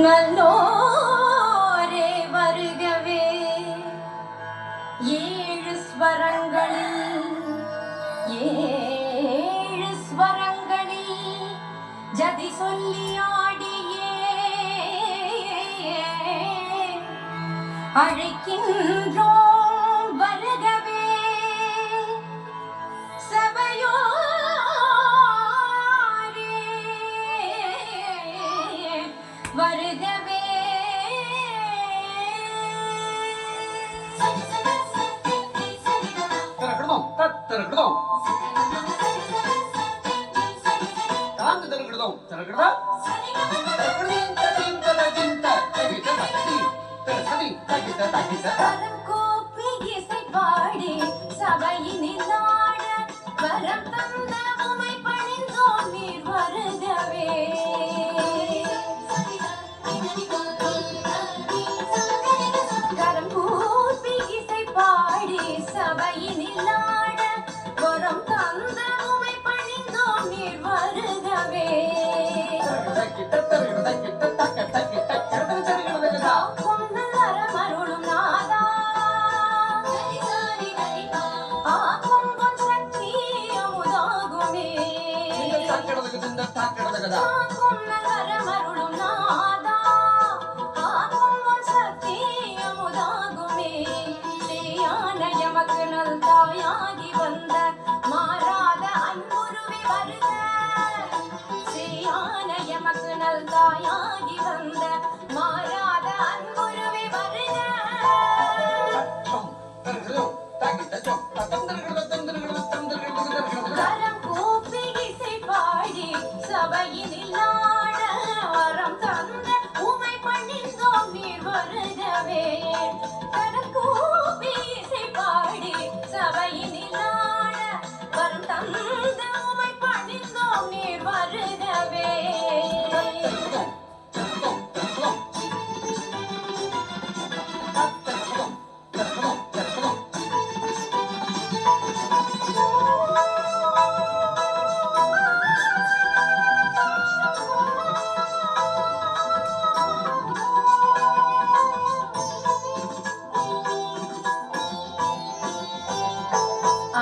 நல்லோரே வருகவே. ஏழு ஸ்வரங்களில் ஜதி சொல்லி ஆடியே அழைக்கின்றோம் வருகவே. சபையோரே வருகவே. கரங்கூப்பி இசை பாடி சபையினில் ஆட வரம் தந்த உமை பணிந்தோம் நீர் வருகவே. கரங்கூப்பி இசை பாடி சபையினில் ஆட வரம் தந்த உமை பணிந்தோம் நீர் வருகவே. தாயாகி வந்த மாறாத அன்புருவி வருக. ஸ்ரீயான எமக்கு நல் தாயாகி வந்த மாறாத அன்புருவி வருக. கரம் கூப்பி இசை பாடி சபையினில் ஆட வரம் தந்த உமை பணிந்தோம் நீர் வருகவே. கரம் கூப்பி இசை பாடி சபையினில் ஆட வரம் தந்த உமை பணிந்தோம் நீர் வருகவே.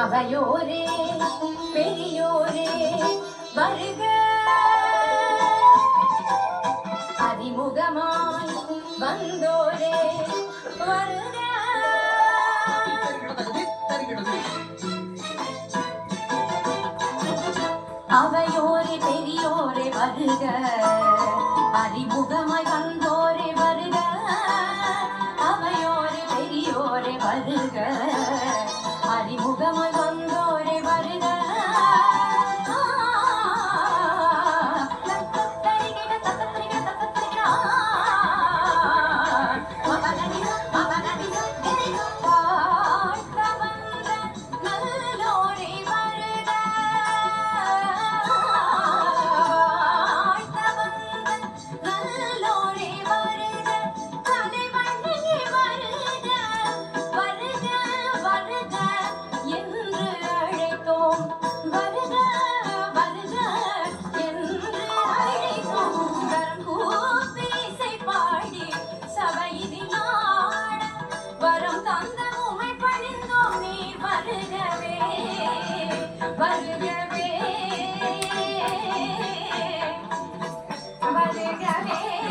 அவையோரே பெரியோரே வருக. அறிமுகமாய் வந்தோரே வருக. அவையோரே பெரியோரே வருக. அறிமுகமாய் வந்தோரே வருக. அவையோரே பெரியோரே வருக. அறிமுகமாய் வந்தோரே வருக. வருகவே வருகவே.